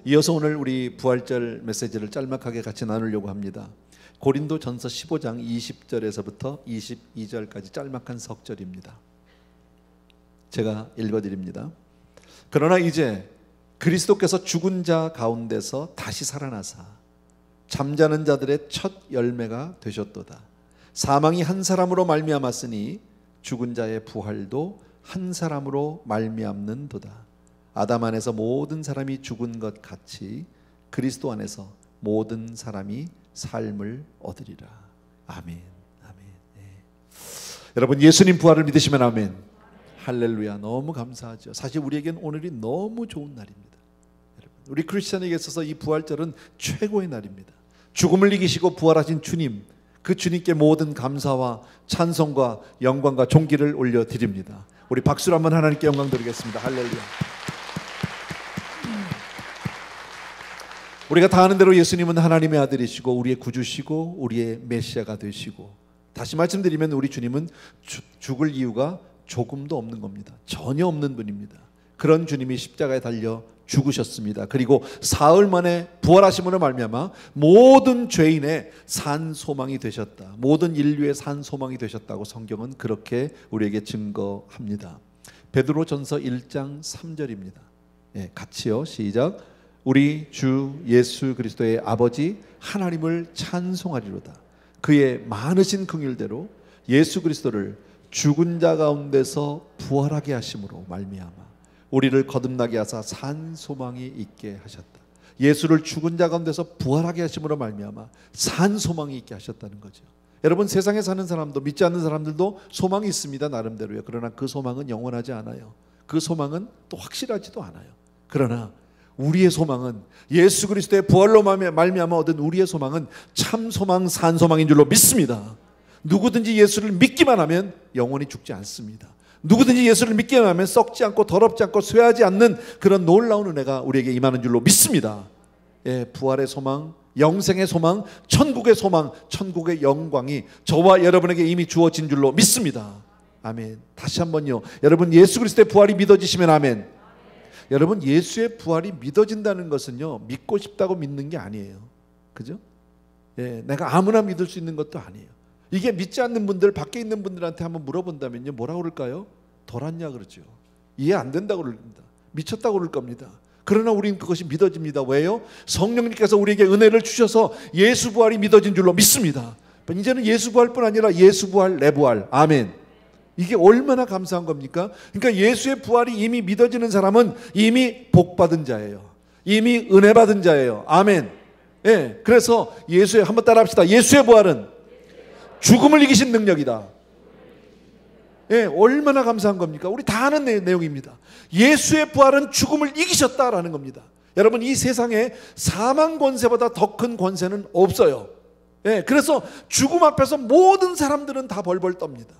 이어서 오늘 우리 부활절 메시지를 짤막하게 같이 나누려고 합니다. 고린도전서 15장 20절에서부터 22절까지 짤막한 석절입니다. 제가 읽어드립니다. 그러나 이제 그리스도께서 죽은 자 가운데서 다시 살아나사 잠자는 자들의 첫 열매가 되셨도다. 사망이 한 사람으로 말미암았으니 죽은 자의 부활도 한 사람으로 말미암는도다. 아담 안에서 모든 사람이 죽은 것 같이 그리스도 안에서 모든 사람이 삶을 얻으리라. 아멘. 아멘. 네. 여러분, 예수님 부활을 믿으시면 아멘. 할렐루야. 너무 감사하죠. 사실 우리에겐 오늘이 너무 좋은 날입니다. 여러분, 우리 크리스천에게 있어서 이 부활절은 최고의 날입니다. 죽음을 이기시고 부활하신 주님, 그 주님께 모든 감사와 찬송과 영광과 존귀를 올려드립니다. 우리 박수로 한번 하나님께 영광 드리겠습니다. 할렐루야. 우리가 다 아는 대로 예수님은 하나님의 아들이시고 우리의 구주시고 우리의 메시아가 되시고, 다시 말씀드리면 우리 주님은 죽을 이유가 조금도 없는 겁니다. 전혀 없는 분입니다. 그런 주님이 십자가에 달려 죽으셨습니다. 그리고 사흘 만에 부활하심으로 말미암아 모든 죄인의 산 소망이 되셨다. 모든 인류의 산 소망이 되셨다고 성경은 그렇게 우리에게 증거합니다. 베드로전서 1장 3절입니다. 예, 같이요. 시작. 우리 주 예수 그리스도의 아버지 하나님을 찬송하리로다. 그의 많으신 긍휼대로 예수 그리스도를 죽은 자 가운데서 부활하게 하심으로 말미암아 우리를 거듭나게 하사 산 소망이 있게 하셨다. 예수를 죽은 자 가운데서 부활하게 하심으로 말미암아 산 소망이 있게 하셨다는 거죠. 여러분, 세상에 사는 사람도, 믿지 않는 사람들도 소망이 있습니다. 나름대로요. 그러나 그 소망은 영원하지 않아요. 그 소망은 또 확실하지도 않아요. 그러나 우리의 소망은, 예수 그리스도의 부활로 말미암아 얻은 우리의 소망은 참 소망, 산 소망인 줄로 믿습니다. 누구든지 예수를 믿기만 하면 영원히 죽지 않습니다. 누구든지 예수를 믿기만 하면 썩지 않고 더럽지 않고 쇠하지 않는 그런 놀라운 은혜가 우리에게 임하는 줄로 믿습니다. 예, 부활의 소망, 영생의 소망, 천국의 소망, 천국의 영광이 저와 여러분에게 이미 주어진 줄로 믿습니다. 아멘. 다시 한번요. 여러분, 예수 그리스도의 부활이 믿어지시면 아멘. 여러분, 예수의 부활이 믿어진다는 것은요, 믿고 싶다고 믿는 게 아니에요. 그죠? 예, 내가 아무나 믿을 수 있는 것도 아니에요. 이게 믿지 않는 분들, 밖에 있는 분들한테 한번 물어본다면요, 뭐라고 그럴까요? 돌았냐 그러죠. 이해 안 된다고 그럽니다. 미쳤다고 그럴 겁니다. 그러나 우리는 그것이 믿어집니다. 왜요? 성령님께서 우리에게 은혜를 주셔서 예수 부활이 믿어진 줄로 믿습니다. 이제는 예수 부활뿐 아니라 예수 부활, 내 부활. 아멘. 이게 얼마나 감사한 겁니까? 그러니까 예수의 부활이 이미 믿어지는 사람은 이미 복받은 자예요. 이미 은혜 받은 자예요. 아멘. 예, 그래서 예수의, 한번 따라 합시다. 예수의 부활은 죽음을 이기신 능력이다. 예, 얼마나 감사한 겁니까? 우리 다 아는 내용입니다. 예수의 부활은 죽음을 이기셨다라는 겁니다. 여러분, 이 세상에 사망 권세보다 더 큰 권세는 없어요. 예, 그래서 죽음 앞에서 모든 사람들은 다 벌벌 떱니다.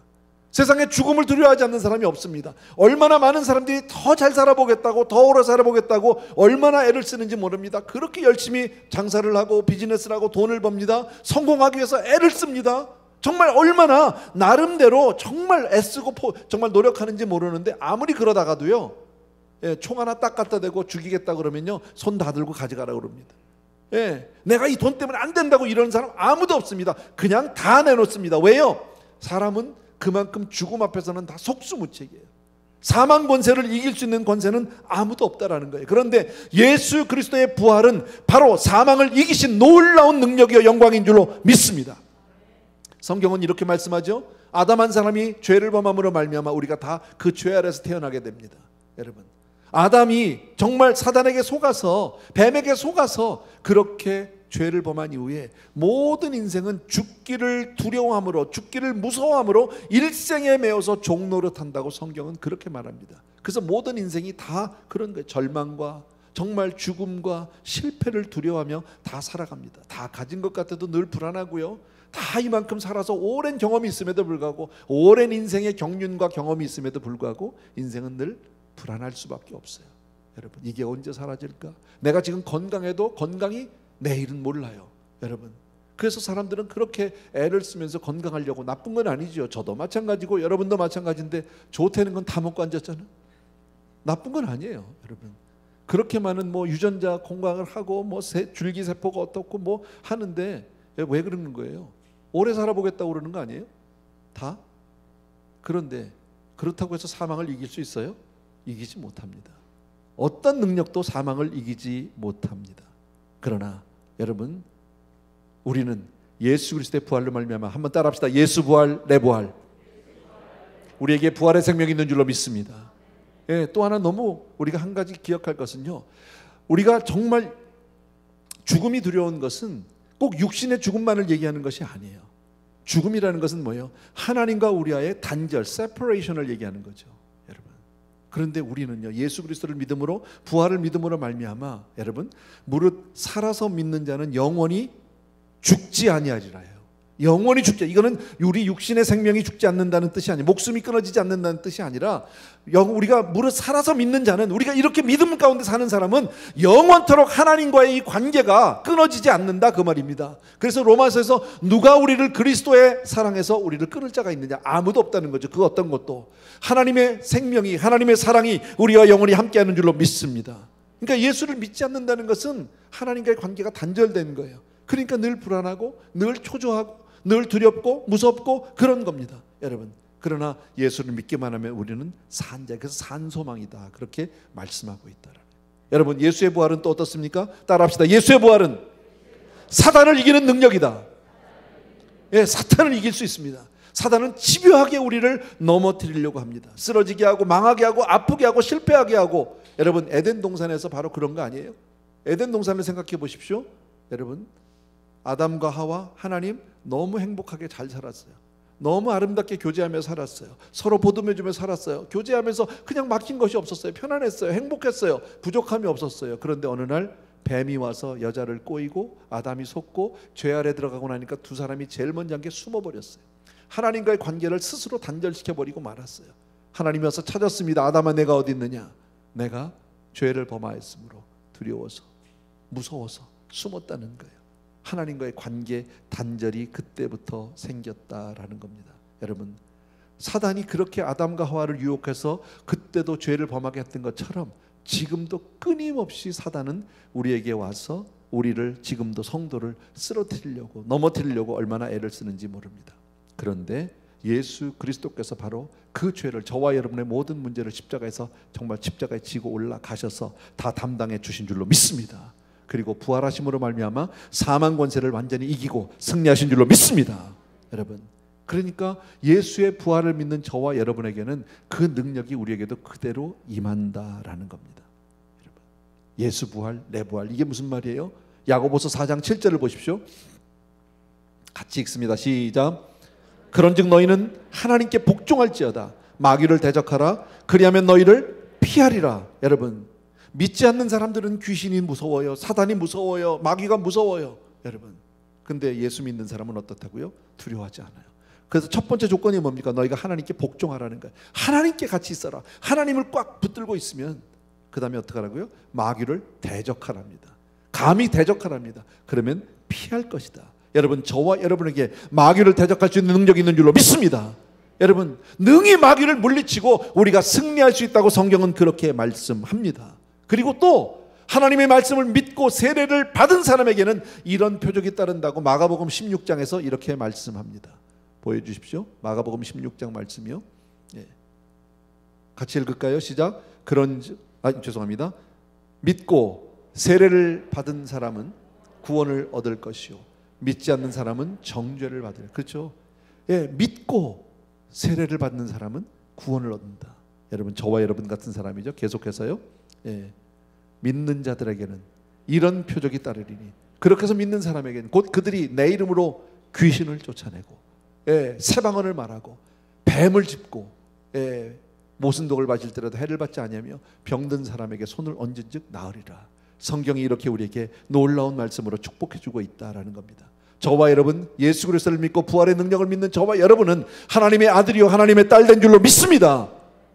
세상에 죽음을 두려워하지 않는 사람이 없습니다. 얼마나 많은 사람들이 더 잘 살아보겠다고, 더 오래 살아보겠다고 얼마나 애를 쓰는지 모릅니다. 그렇게 열심히 장사를 하고 비즈니스를 하고 돈을 법니다. 성공하기 위해서 애를 씁니다. 정말 얼마나 나름대로 정말 애쓰고 정말 노력하는지 모르는데, 아무리 그러다가도요, 예, 총 하나 딱 갖다 대고 죽이겠다 그러면요, 손 다 들고 가져가라 그럽니다. 예, 내가 이 돈 때문에 안 된다고 이러는 사람 아무도 없습니다. 그냥 다 내놓습니다. 왜요? 사람은 그만큼 죽음 앞에서는 다 속수무책이에요. 사망 권세를 이길 수 있는 권세는 아무도 없다라는 거예요. 그런데 예수 그리스도의 부활은 바로 사망을 이기신 놀라운 능력이요 영광인 줄로 믿습니다. 성경은 이렇게 말씀하죠. 아담 한 사람이 죄를 범함으로 말미암아 우리가 다 그 죄 아래에서 태어나게 됩니다. 여러분, 아담이 정말 사단에게 속아서, 뱀에게 속아서 그렇게 죄를 범한 이후에 모든 인생은 죽기를 두려워함으로, 죽기를 무서워함으로 일생에 매어서 종노릇한다고 성경은 그렇게 말합니다. 그래서 모든 인생이 다 그런 거예요. 절망과 정말 죽음과 실패를 두려워하며 다 살아갑니다. 다 가진 것 같아도 늘 불안하고요, 다 이만큼 살아서 오랜 경험이 있음에도 불구하고, 오랜 인생의 경륜과 경험이 있음에도 불구하고 인생은 늘 불안할 수밖에 없어요. 여러분, 이게 언제 사라질까? 내가 지금 건강해도 건강이 내일은 몰라요. 여러분, 그래서 사람들은 그렇게 애를 쓰면서 건강하려고, 나쁜 건 아니죠. 저도 마찬가지고 여러분도 마찬가지인데, 좋다는 건 다 먹고 앉았잖아요. 나쁜 건 아니에요. 여러분, 그렇게 많은 뭐 유전자 공강을 하고 뭐 줄기세포가 어떻고 뭐 하는데 왜 그러는 거예요? 오래 살아보겠다고 그러는 거 아니에요? 다? 그런데 그렇다고 해서 사망을 이길 수 있어요? 이기지 못합니다. 어떤 능력도 사망을 이기지 못합니다. 그러나 여러분, 우리는 예수 그리스도의 부활로 말미암아, 한번 따라합시다. 예수 부활, 내 부활. 우리에게 부활의 생명이 있는 줄로 믿습니다. 예, 또 하나 너무 우리가 한 가지 기억할 것은요, 우리가 정말 죽음이 두려운 것은 꼭 육신의 죽음만을 얘기하는 것이 아니에요. 죽음이라는 것은 뭐예요? 하나님과 우리와의 단절, separation을 얘기하는 거죠, 여러분. 그런데 우리는요, 예수 그리스도를 믿음으로, 부활을 믿음으로 말미암아, 여러분, 무릇 살아서 믿는 자는 영원히 죽지 아니하리라요. 영원히 죽지. 이거는 우리 육신의 생명이 죽지 않는다는 뜻이 아니에요. 목숨이 끊어지지 않는다는 뜻이 아니라, 우리가 무릇 살아서 믿는 자는, 우리가 이렇게 믿음 가운데 사는 사람은 영원토록 하나님과의 이 관계가 끊어지지 않는다, 그 말입니다. 그래서 로마서에서 누가 우리를 그리스도의 사랑에서 우리를 끊을 자가 있느냐? 아무도 없다는 거죠. 그 어떤 것도. 하나님의 생명이, 하나님의 사랑이 우리와 영원히 함께하는 줄로 믿습니다. 그러니까 예수를 믿지 않는다는 것은 하나님과의 관계가 단절된 거예요. 그러니까 늘 불안하고 늘 초조하고 늘 두렵고 무섭고 그런 겁니다, 여러분. 그러나 예수를 믿기만 하면 우리는 산 자, 그래서 산 소망이다, 그렇게 말씀하고 있다. 여러분, 예수의 부활은 또 어떻습니까? 따라합시다. 예수의 부활은 사단을 이기는 능력이다. 예, 사탄을 이길 수 있습니다. 사단은 집요하게 우리를 넘어뜨리려고 합니다. 쓰러지게 하고 망하게 하고 아프게 하고 실패하게 하고. 여러분, 에덴 동산에서 바로 그런 거 아니에요? 에덴 동산을 생각해 보십시오. 여러분, 아담과 하와, 하나님 너무 행복하게 잘 살았어요. 너무 아름답게 교제하며 살았어요. 서로 보듬어주며 살았어요. 교제하면서 그냥 막힌 것이 없었어요. 편안했어요. 행복했어요. 부족함이 없었어요. 그런데 어느 날 뱀이 와서 여자를 꼬이고 아담이 속고 죄 아래 들어가고 나니까 두 사람이 제일 먼저 한 게 숨어버렸어요. 하나님과의 관계를 스스로 단절시켜버리고 말았어요. 하나님이 와서 찾았습니다. 아담아, 내가 어디 있느냐? 내가 죄를 범하였으므로 두려워서, 무서워서 숨었다는 거예요. 하나님과의 관계 단절이 그때부터 생겼다라는 겁니다. 여러분, 사단이 그렇게 아담과 하와를 유혹해서 그때도 죄를 범하게 했던 것처럼 지금도 끊임없이 사단은 우리에게 와서 우리를, 지금도 성도를 쓰러뜨리려고, 넘어뜨리려고 얼마나 애를 쓰는지 모릅니다. 그런데 예수 그리스도께서 바로 그 죄를, 저와 여러분의 모든 문제를 십자가에서 정말 십자가에 지고 올라가셔서 다 담당해 주신 줄로 믿습니다. 그리고 부활하심으로 말미암아 사망 권세를 완전히 이기고 승리하신 줄로 믿습니다, 여러분. 그러니까 예수의 부활을 믿는 저와 여러분에게는 그 능력이 우리에게도 그대로 임한다라는 겁니다, 여러분. 예수 부활, 내 부활, 이게 무슨 말이에요? 야고보서 4장 7절을 보십시오. 같이 읽습니다. 시작. 그런즉 너희는 하나님께 복종할지어다. 마귀를 대적하라. 그리하면 너희를 피하리라. 여러분, 믿지 않는 사람들은 귀신이 무서워요. 사단이 무서워요. 마귀가 무서워요, 여러분. 근데 예수 믿는 사람은 어떻다고요? 두려워하지 않아요. 그래서 첫 번째 조건이 뭡니까? 너희가 하나님께 복종하라는 거예요. 하나님께 같이 있어라. 하나님을 꽉 붙들고 있으면 그 다음에 어떻게 하라고요? 마귀를 대적하랍니다. 감히 대적하랍니다. 그러면 피할 것이다. 여러분, 저와 여러분에게 마귀를 대적할 수 있는 능력이 있는 줄로 믿습니다. 여러분, 능히 마귀를 물리치고 우리가 승리할 수 있다고 성경은 그렇게 말씀합니다. 그리고 또 하나님의 말씀을 믿고 세례를 받은 사람에게는 이런 표적이 따른다고 마가복음 16장에서 이렇게 말씀합니다. 보여주십시오. 마가복음 16장 말씀이요. 예. 같이 읽을까요? 시작. 죄송합니다. 믿고 세례를 받은 사람은 구원을 얻을 것이요, 믿지 않는 사람은 정죄를 받을. 그렇죠? 예, 믿고 세례를 받는 사람은 구원을 얻는다. 여러분, 저와 여러분 같은 사람이죠. 계속해서요. 예, 믿는 자들에게는 이런 표적이 따르리니, 그렇게 해서 믿는 사람에게는 곧 그들이 내 이름으로 귀신을 쫓아내고, 예, 새방언을 말하고, 뱀을 짚고, 예, 모순독을 맞을때라도 해를 받지 아니하며 병든 사람에게 손을 얹은즉 나으리라. 성경이 이렇게 우리에게 놀라운 말씀으로 축복해주고 있다라는 겁니다. 저와 여러분, 예수 그리스도를 믿고 부활의 능력을 믿는 저와 여러분은 하나님의 아들이요 하나님의 딸 된 줄로 믿습니다.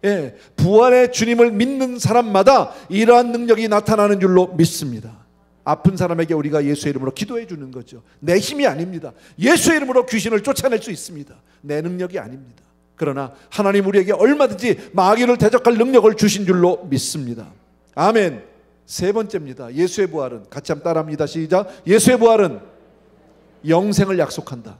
예, 부활의 주님을 믿는 사람마다 이러한 능력이 나타나는 줄로 믿습니다. 아픈 사람에게 우리가 예수의 이름으로 기도해 주는 거죠. 내 힘이 아닙니다. 예수의 이름으로 귀신을 쫓아낼 수 있습니다. 내 능력이 아닙니다. 그러나 하나님 우리에게 얼마든지 마귀를 대적할 능력을 주신 줄로 믿습니다. 아멘. 세 번째입니다. 예수의 부활은, 같이 한번 따라합니다. 시작. 예수의 부활은 영생을 약속한다.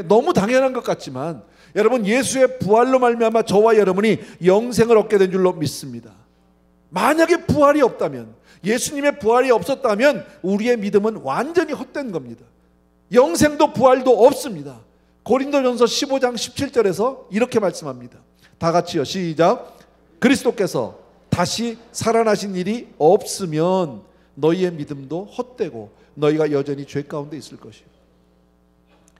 너무 당연한 것 같지만 여러분, 예수의 부활로 말미암아 저와 여러분이 영생을 얻게 된 줄로 믿습니다. 만약에 부활이 없다면, 예수님의 부활이 없었다면 우리의 믿음은 완전히 헛된 겁니다. 영생도 부활도 없습니다. 고린도전서 15장 17절에서 이렇게 말씀합니다. 다 같이요. 시작. 그리스도께서 다시 살아나신 일이 없으면 너희의 믿음도 헛되고 너희가 여전히 죄 가운데 있을 것이요.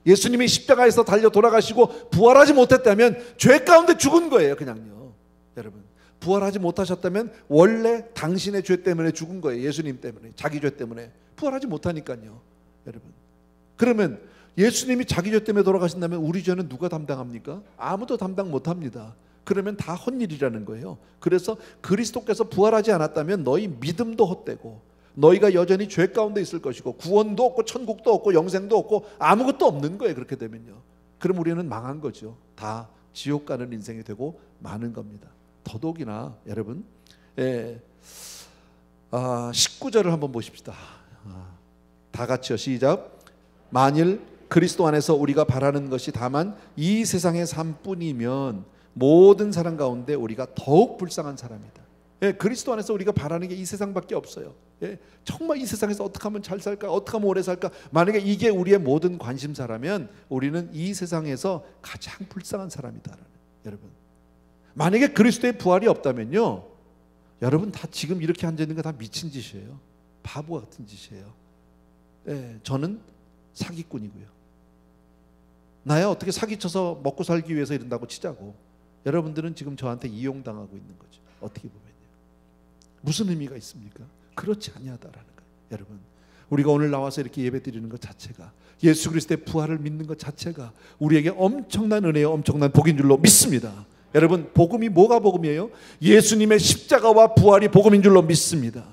예수님이 십자가에서 달려 돌아가시고 부활하지 못했다면 죄 가운데 죽은 거예요. 그냥요. 여러분, 부활하지 못하셨다면 원래 당신의 죄 때문에 죽은 거예요. 예수님 때문에, 자기 죄 때문에. 부활하지 못하니까요. 여러분, 그러면 예수님이 자기 죄 때문에 돌아가신다면 우리 죄는 누가 담당합니까? 아무도 담당 못합니다. 그러면 다 헛일이라는 거예요. 그래서 그리스도께서 부활하지 않았다면 너희 믿음도 헛되고 너희가 여전히 죄 가운데 있을 것이고 구원도 없고 천국도 없고 영생도 없고 아무것도 없는 거예요. 그렇게 되면요. 그럼 우리는 망한 거죠. 다 지옥 가는 인생이 되고 마는 겁니다. 더더욱이나 여러분, 19절을 한번 보십시다. 다 같이요. 시작. 만일 그리스도 안에서 우리가 바라는 것이 다만 이 세상의 삶뿐이면 모든 사람 가운데 우리가 더욱 불쌍한 사람이다. 그리스도 안에서 우리가 바라는 게 이 세상밖에 없어요. 정말 이 세상에서 어떻게 하면 잘 살까, 어떻게 하면 오래 살까, 만약에 이게 우리의 모든 관심사라면 우리는 이 세상에서 가장 불쌍한 사람이다. 여러분, 만약에 그리스도의 부활이 없다면요, 여러분 다 지금 이렇게 앉아있는 거 다 미친 짓이에요. 바보 같은 짓이에요. 저는 사기꾼이고요. 나야 어떻게 사기쳐서 먹고 살기 위해서 이런다고 치자고, 여러분들은 지금 저한테 이용당하고 있는 거죠. 어떻게 보면요. 무슨 의미가 있습니까? 그렇지 아니하다라는 거예요. 여러분, 우리가 오늘 나와서 이렇게 예배 드리는 것 자체가, 예수 그리스도의 부활을 믿는 것 자체가 우리에게 엄청난 은혜요, 엄청난 복인 줄로 믿습니다. 여러분, 복음이 뭐가 복음이에요? 예수님의 십자가와 부활이 복음인 줄로 믿습니다.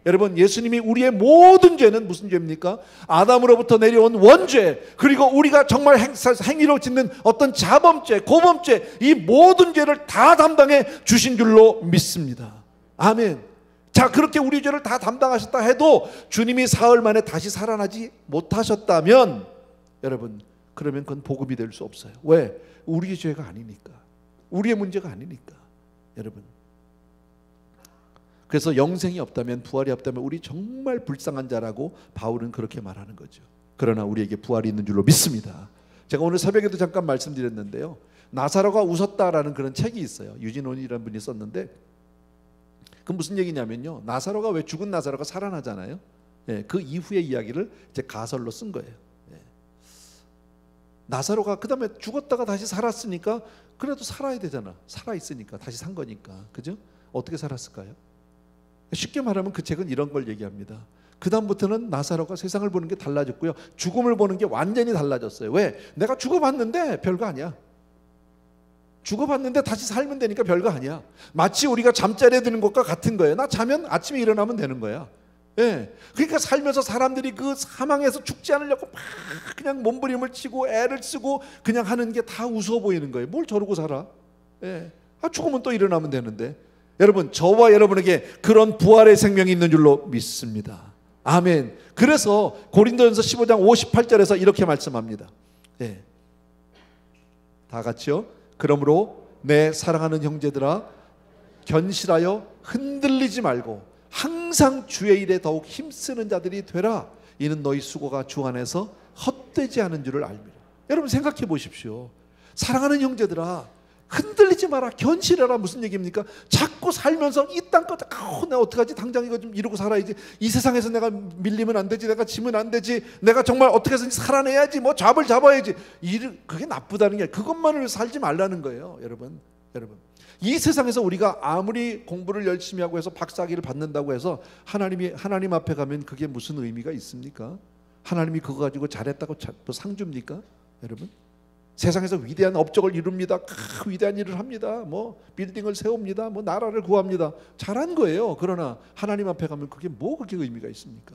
여러분, 예수님이 우리의 모든 죄는 무슨 죄입니까? 아담으로부터 내려온 원죄, 그리고 우리가 정말 행위로 짓는 어떤 자범죄, 고범죄, 이 모든 죄를 다 담당해 주신 줄로 믿습니다. 아멘. 자, 그렇게 우리 죄를 다 담당하셨다 해도 주님이 사흘 만에 다시 살아나지 못하셨다면 여러분, 그러면 그건 복음이 될 수 없어요. 왜? 우리의 죄가 아니니까, 우리의 문제가 아니니까. 여러분, 그래서 영생이 없다면, 부활이 없다면 우리 정말 불쌍한 자라고 바울은 그렇게 말하는 거죠. 그러나 우리에게 부활이 있는 줄로 믿습니다. 제가 오늘 새벽에도 잠깐 말씀드렸는데요, 나사로가 웃었다라는 그런 책이 있어요. 유진온이라는 분이 썼는데, 그 무슨 얘기냐면요, 나사로가, 왜 죽은 나사로가 살아나잖아요. 그 이후의 이야기를 이제 가설로 쓴 거예요. 나사로가 그 다음에 죽었다가 다시 살았으니까 그래도 살아야 되잖아. 살아있으니까, 다시 산 거니까. 그죠? 어떻게 살았을까요? 쉽게 말하면 그 책은 이런 걸 얘기합니다. 그 다음부터는 나사로가 세상을 보는 게 달라졌고요, 죽음을 보는 게 완전히 달라졌어요. 왜? 내가 죽어봤는데 별거 아니야. 죽어봤는데 다시 살면 되니까 별거 아니야. 마치 우리가 잠자리에 드는 것과 같은 거예요. 나 자면 아침에 일어나면 되는 거야. 그러니까 살면서 사람들이 그 사망에서 죽지 않으려고 막 그냥 몸부림을 치고 애를 쓰고 그냥 하는 게 다 우스워 보이는 거예요. 뭘 저러고 살아? 죽으면 또 일어나면 되는데. 여러분, 저와 여러분에게 그런 부활의 생명이 있는 줄로 믿습니다. 아멘. 그래서 고린도전서 15장 58절에서 이렇게 말씀합니다. 다 같이요. 그러므로 내 사랑하는 형제들아, 견실하여 흔들리지 말고 항상 주의 일에 더욱 힘쓰는 자들이 되라. 이는 너희 수고가 주 안에서 헛되지 않은 줄을 알미라. 여러분, 생각해 보십시오. 사랑하는 형제들아, 흔들리지 마라, 견실해라. 무슨 얘기입니까? 자꾸 살면서 이 땅껏 내가 어떡하지, 당장 이거 좀 이러고 살아야지, 이 세상에서 내가 밀리면 안 되지, 내가 지면 안 되지, 내가 정말 어떻게 해서든지 살아내야지, 뭐 잡을 잡아야지, 그게 나쁘다는 게, 그것만을 살지 말라는 거예요. 여러분, 이 세상에서 우리가 아무리 공부를 열심히 하고 해서 박사학위를 받는다고 해서 하나님 앞에 가면 그게 무슨 의미가 있습니까? 하나님이 그거 가지고 잘했다고 상 줍니까? 여러분, 세상에서 위대한 업적을 이룹니다. 위대한 일을 합니다. 뭐 빌딩을 세웁니다. 뭐 나라를 구합니다. 잘한 거예요. 그러나 하나님 앞에 가면 그게 뭐 그렇게 의미가 있습니까?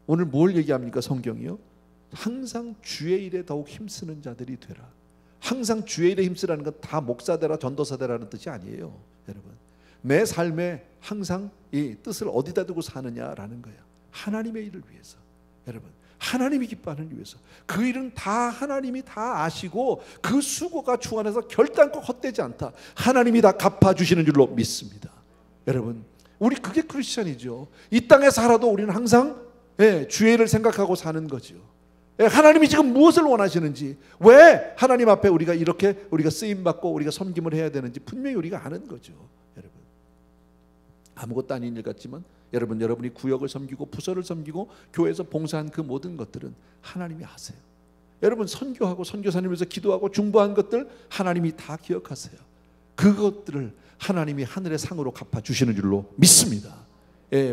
오늘 뭘 얘기합니까? 성경이요? 항상 주의 일에 더욱 힘쓰는 자들이 되라. 항상 주의 일에 힘쓰라는 건 다 목사 되라, 전도사 되라는 뜻이 아니에요. 여러분, 내 삶에 항상 이 뜻을 어디다 두고 사느냐라는 거예요. 하나님의 일을 위해서. 여러분, 하나님이 기뻐하는 일을 위해서. 그 일은 다 하나님이 다 아시고 그 수고가 주 안에서 결단코 헛되지 않다. 하나님이 다 갚아주시는 줄로 믿습니다. 여러분, 우리 그게 크리스천이죠. 이 땅에 살아도 우리는 항상 주의 일을 생각하고 사는 거죠. 하나님이 지금 무엇을 원하시는지, 왜 하나님 앞에 우리가 이렇게 우리가 쓰임받고 우리가 섬김을 해야 되는지 분명히 우리가 아는 거죠. 여러분, 아무것도 아닌 일 같지만 여러분이 구역을 섬기고 부서를 섬기고 교회에서 봉사한 그 모든 것들은 하나님이 아세요. 여러분, 선교하고 선교사님에서 기도하고 중보한 것들 하나님이 다 기억하세요. 그것들을 하나님이 하늘의 상으로 갚아주시는 줄로 믿습니다.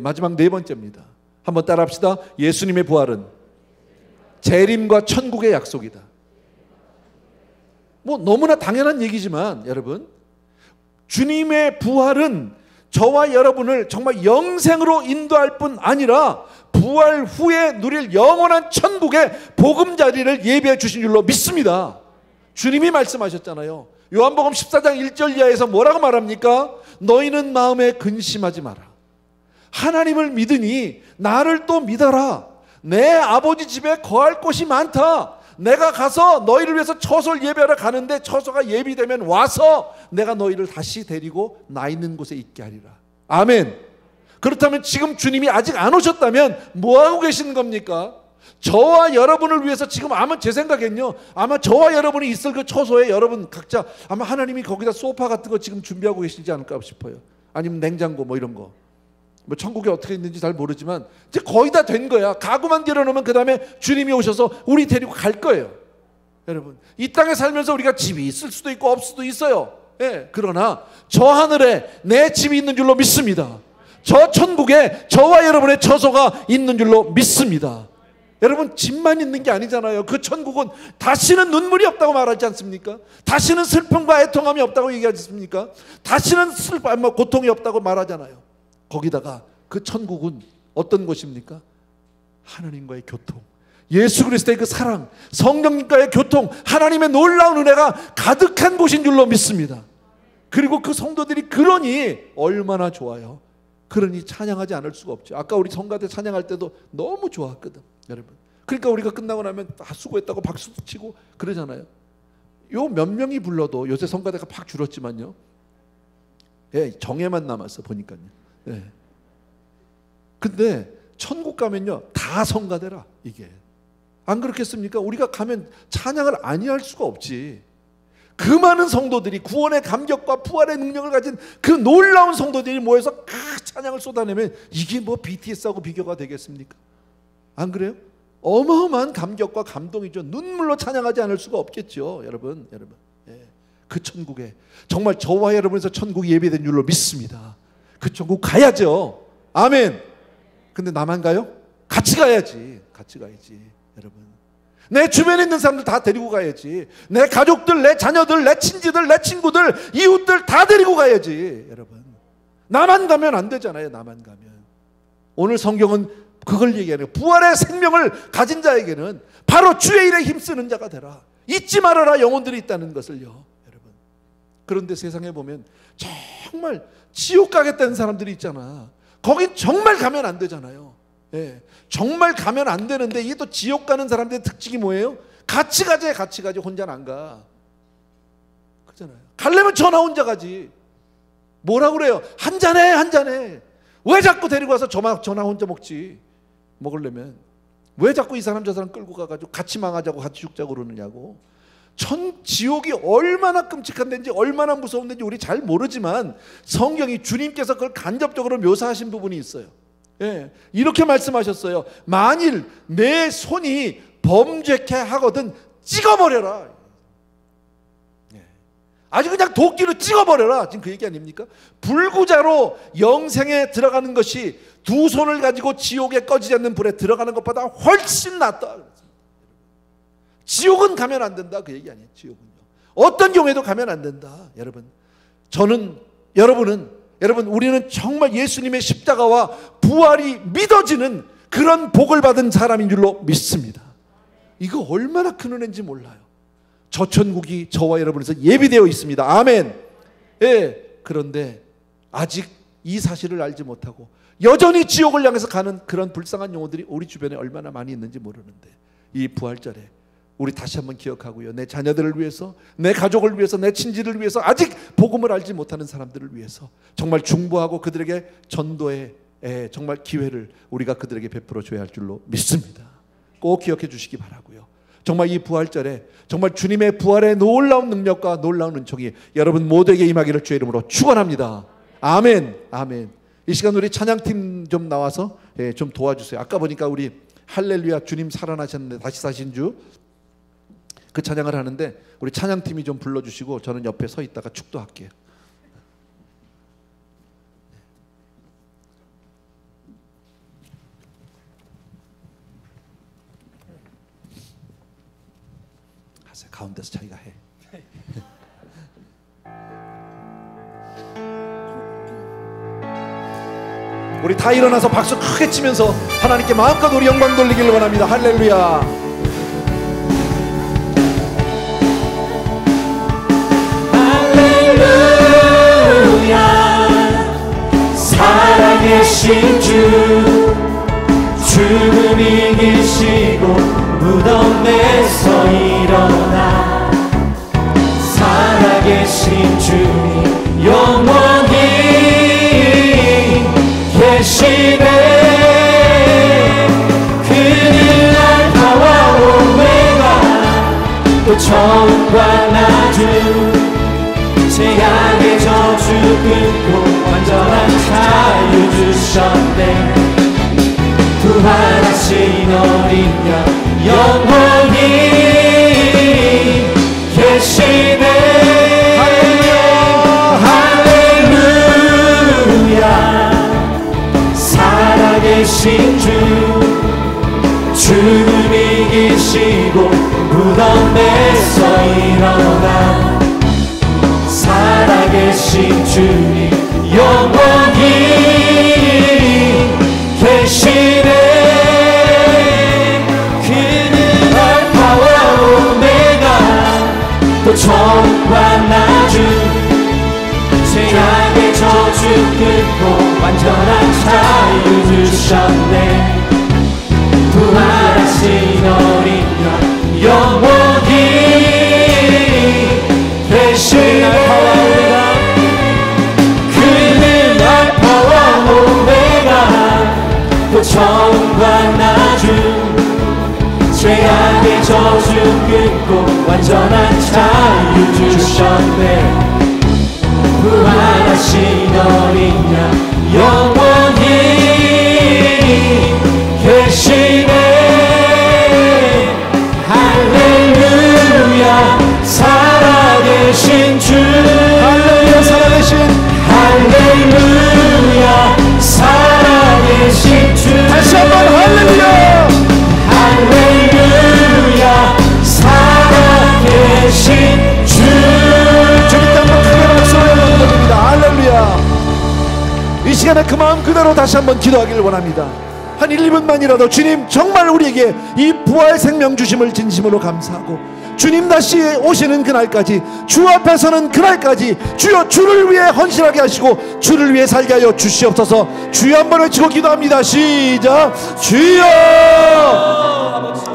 마지막 네 번째입니다. 한번 따라합시다. 예수님의 부활은 재림과 천국의 약속이다. 뭐 너무나 당연한 얘기지만 여러분, 주님의 부활은 저와 여러분을 정말 영생으로 인도할 뿐 아니라 부활 후에 누릴 영원한 천국의 보금자리를 예비해 주신 줄로 믿습니다. 주님이 말씀하셨잖아요. 요한복음 14장 1절 이하에서 뭐라고 말합니까? 너희는 마음에 근심하지 마라. 하나님을 믿으니 나를 또 믿어라. 내 아버지 집에 거할 곳이 많다. 내가 가서 너희를 위해서 처소를 예배하러 가는데 처소가 예비되면 와서 내가 너희를 다시 데리고 나 있는 곳에 있게 하리라. 아멘. 그렇다면 지금 주님이 아직 안 오셨다면 뭐하고 계시는 겁니까? 저와 여러분을 위해서 지금 아마 제 생각엔요, 아마 저와 여러분이 있을 그 처소에 여러분 각자 아마 하나님이 거기다 소파 같은 거 지금 준비하고 계시지 않을까 싶어요. 아니면 냉장고 뭐 이런 거. 뭐 천국에 어떻게 있는지 잘 모르지만 이제 거의 다 된 거야. 가구만 들여놓으면 그 다음에 주님이 오셔서 우리 데리고 갈 거예요. 여러분, 이 땅에 살면서 우리가 집이 있을 수도 있고 없을 수도 있어요. 그러나 저 하늘에 내 집이 있는 줄로 믿습니다. 저 천국에 저와 여러분의 처소가 있는 줄로 믿습니다. 여러분, 집만 있는 게 아니잖아요. 그 천국은 다시는 눈물이 없다고 말하지 않습니까? 다시는 슬픔과 애통함이 없다고 얘기하지 않습니까? 다시는 고통이 없다고 말하잖아요. 거기다가 그 천국은 어떤 곳입니까? 하나님과의 교통, 예수 그리스도의 그 사랑, 성령님과의 교통, 하나님의 놀라운 은혜가 가득한 곳인 줄로 믿습니다. 그리고 그 성도들이 그러니 얼마나 좋아요. 그러니 찬양하지 않을 수가 없죠. 아까 우리 성가대 찬양할 때도 너무 좋았거든, 여러분. 그러니까 우리가 끝나고 나면 수고했다고 박수도 치고 그러잖아요. 요 몇 명이 불러도 요새 성가대가 팍 줄었지만요, 정예만 남았어 보니까요. 근데 천국 가면요 다 성가대라. 이게 안 그렇겠습니까? 우리가 가면 찬양을 아니할 수가 없지. 그 많은 성도들이 구원의 감격과 부활의 능력을 가진 그 놀라운 성도들이 모여서 찬양을 쏟아내면 이게 뭐 BTS하고 비교가 되겠습니까? 안 그래요? 어마어마한 감격과 감동이죠. 눈물로 찬양하지 않을 수가 없겠죠. 여러분. 그 천국에 정말 저와 여러분에서 천국이 예비된 줄로 믿습니다. 그 천국 가야죠. 아멘. 근데 나만 가요? 같이 가야지. 여러분, 내 주변에 있는 사람들 다 데리고 가야지. 내 가족들, 내 자녀들, 내 친지들, 내 친구들, 이웃들 다 데리고 가야지. 여러분, 나만 가면 안 되잖아요. 나만 가면. 오늘 성경은 그걸 얘기하네요. 부활의 생명을 가진 자에게는 바로 주의 일에 힘쓰는 자가 되라. 잊지 말아라, 영혼들이 있다는 것을요. 여러분, 그런데 세상에 보면 정말 지옥 가겠다는 사람들이 있잖아. 거긴 정말 가면 안 되잖아요. 정말 가면 안 되는데 이게 또 지옥 가는 사람들의 특징이 뭐예요? 같이 가지 혼자는 안 가. 그렇잖아요. 가려면 전화 혼자 가지. 뭐라고 그래요? 한 잔해. 왜 자꾸 데리고 와서 전화 혼자 먹지? 먹으려면 왜 자꾸 이 사람 저 사람 끌고 가가지고 같이 망하자고 같이 죽자고 그러느냐고. 지옥이 얼마나 끔찍한 데인지 얼마나 무서운 데인지 우리 잘 모르지만 성경이 주님께서 그걸 간접적으로 묘사하신 부분이 있어요. 이렇게 말씀하셨어요. 만일 내 손이 범죄케 하거든 찍어버려라. 아주 그냥 도끼로 찍어버려라. 지금 그 얘기 아닙니까? 불구자로 영생에 들어가는 것이 두 손을 가지고 지옥에 꺼지지 않는 불에 들어가는 것보다 훨씬 낫다. 지옥은 가면 안 된다, 그 얘기 아니에요. 지옥은요, 어떤 경우에도 가면 안 된다. 여러분, 여러분, 우리는 정말 예수님의 십자가와 부활이 믿어지는 그런 복을 받은 사람인 줄로 믿습니다. 이거 얼마나 큰 은혜인지 몰라요. 저 천국이 저와 여러분에서 예비되어 있습니다. 아멘. 그런데 아직 이 사실을 알지 못하고 여전히 지옥을 향해서 가는 그런 불쌍한 영혼들이 우리 주변에 얼마나 많이 있는지 모르는데, 이 부활절에 우리 다시 한번 기억하고요, 내 자녀들을 위해서, 내 가족을 위해서, 내 친지를 위해서, 아직 복음을 알지 못하는 사람들을 위해서 정말 중보하고 그들에게 전도의 정말 기회를 우리가 그들에게 베풀어 줘야 할 줄로 믿습니다. 꼭 기억해 주시기 바라고요. 정말 이 부활절에 정말 주님의 부활의 놀라운 능력과 놀라운 은총이 여러분 모두에게 임하기를 주의 이름으로 축원합니다. 아멘. 아멘. 이 시간 우리 찬양팀 좀 나와서 좀 도와주세요. 아까 보니까 우리 할렐루야 주님 살아나셨는데 다시 사신 주 그 찬양을 하는데 우리 찬양팀이 좀 불러주시고 저는 옆에 서 있다가 축도할게요. 하세요. 가운데서 자기가 해. 우리 다 일어나서 박수 크게 치면서 하나님께 마음껏 우리 영광 돌리기를 원합니다. 할렐루야. 살아계신 주, 죽음 이기시고 무덤에서 일어나 살아계신 주님 영원히 계시네. 그는 알파와 오메가 또 처음과 나중, 죄악의 저주 끊고 완전한 자유 주셨네. 부활하신 어린 양 영원히 계시네. 할렐루야. 살아계신 주, 죽음 이기시고 무덤에서 일어나 살아계신 주님 영원히 계시네. 그는 알파와 오메가 또 처음과 나중, 죄악의 저주 끊고 완전한 자유 주셨네. 부활하신 어린 양 영원히 계시네. 그는 알파와 오메가 또 처음과 나중, 죄악의 저주 끊고 완전한 자유 주셨네. 부활하신 어린 양 영원히 계시네. 할렐루야. 살아계신 주, 할렐루야. 살아계신, 할렐루야. 살아계신 주, 다시 한번 할렐루야. 할렐루야. 살아계신 주. 주님께 한번 크게 박수 올려드립니다. 할렐루야. 이 시간에 그 마음 그대로 다시 한번 기도하기를 원합니다. 한 1, 2분만이라도 주님 정말 우리에게 이 부활 생명 주심을 진심으로 감사하고, 주님 다시 오시는 그날까지, 주 앞에 서는 그날까지 주여 주를 위해 헌신하게 하시고 주를 위해 살게 하여 주시옵소서. 주여 한번 외치고 기도합니다. 시작. 주여.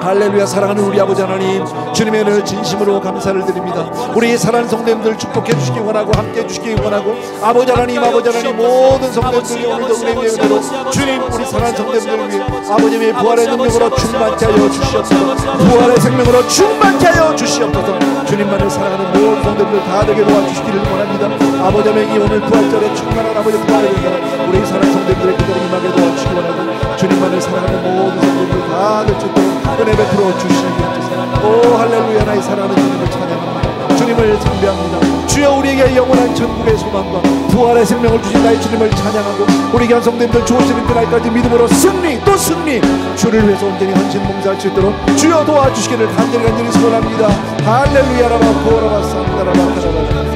할렐루야. 사랑하는 우리 아버지 하나님, 주님의 은혜를 진심으로 감사를 드립니다. 우리 사랑하는 성도님들 축복해 주시기 원하고 함께 해 주시기 원하고, 아버지 하나님, 아버지 하나님, 모든 성도님들이 오늘도 은혜의 은혜로 주님 우리 사랑하는 성도님들을 위해 아버님의 부활의 능력으로 충만케 하여 주시옵소서. 부활의 생명으로 충만케 하여 주시옵소서. 주님만을 사랑하는 모든 성도님들 다 되게 도와주시기를 원합니다. 아버지 하나님, 오늘 부활절에 충만한 아버지 부활의 능력 우리 사랑하는 성도님들의 기도를 임하게 도와주시기 원하고, 주님만을 사랑하는 모든 성도님들 다 될 수 있도록 은혜 베풀어 주시옵소서. 오 할렐루야. 나의 사랑하는 주님을 찬양합니다. 주님을賛美합니다. 주여 우리에게 영원한 천국의 소망과 부활의 생명을 주신 나의 주님을 찬양하고, 우리 귀한 성도님들 좋으시는 그날까지 믿음으로 승리 또 승리, 주를 위해서 온전히 헌신 봉사할 수 있도록 주여 도와주시기를 간절히 소원합니다. 할렐루야. 라바 코라바 산다라바 카라바.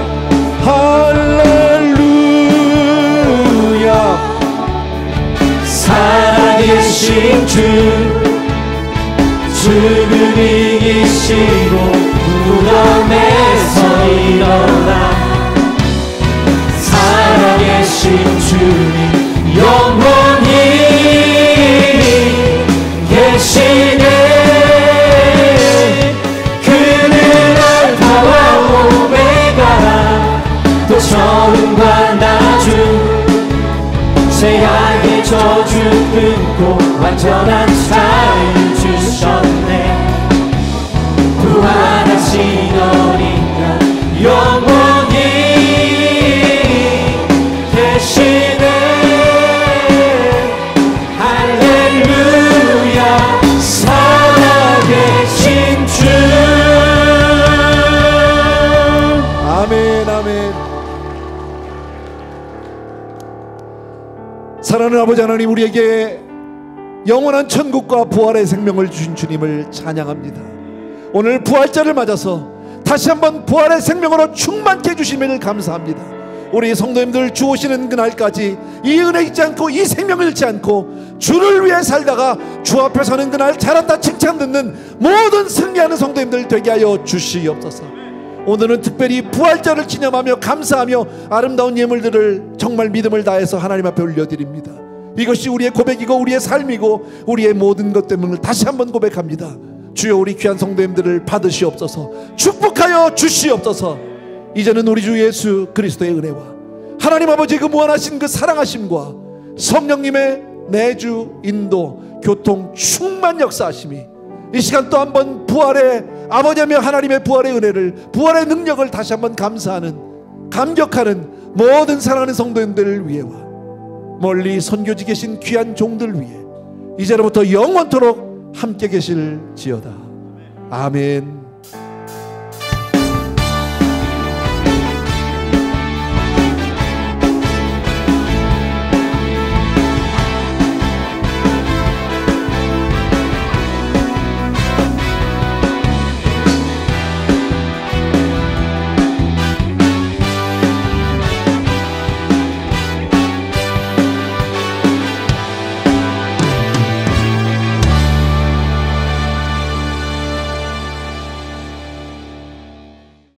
할렐루야. 살아계신 주, 죽음 이기시고 무덤에서 일어나 살아계신 주님 영원히 계시네. 그는 알파와 오메가라, 또 처음과 나중, 죄악의 저주 끊고 완전한 자유 주셨네. 부활하신 어린양 영원히 계시네. 할렐루야 살아계신 주. 아멘, 아멘. 사랑하는 아버지 하나님, 우리에게 영원한 천국과 부활의 생명을 주신 주님을 찬양합니다. 오늘 부활절을 맞아서 다시 한번 부활의 생명으로 충만케 해주심을 감사합니다. 우리 성도님들 주 오시는 그날까지 이 은혜 잊지 않고 이 생명을 잃지 않고 주를 위해 살다가 주 앞에 서는 그날 잘한다 칭찬 듣는 모든 승리하는 성도님들 되게 하여 주시옵소서. 오늘은 특별히 부활절을 기념하며 감사하며 아름다운 예물들을 정말 믿음을 다해서 하나님 앞에 올려드립니다. 이것이 우리의 고백이고 우리의 삶이고 우리의 모든 것 때문을 다시 한번 고백합니다. 주여, 우리 귀한 성도님들을 받으시옵소서. 축복하여 주시옵소서. 이제는 우리 주 예수 그리스도의 은혜와 하나님 아버지의 그 무한하신 그 사랑하심과 성령님의 내주 인도 교통 충만 역사하심이 이 시간 또 한번 부활의 아버지며 하나님의 부활의 은혜를, 부활의 능력을 다시 한번 감사하는, 감격하는 모든 사랑하는 성도님들을 위해와 멀리 선교지 계신 귀한 종들 위해 이제로부터 영원토록 함께 계실지어다. 아멘.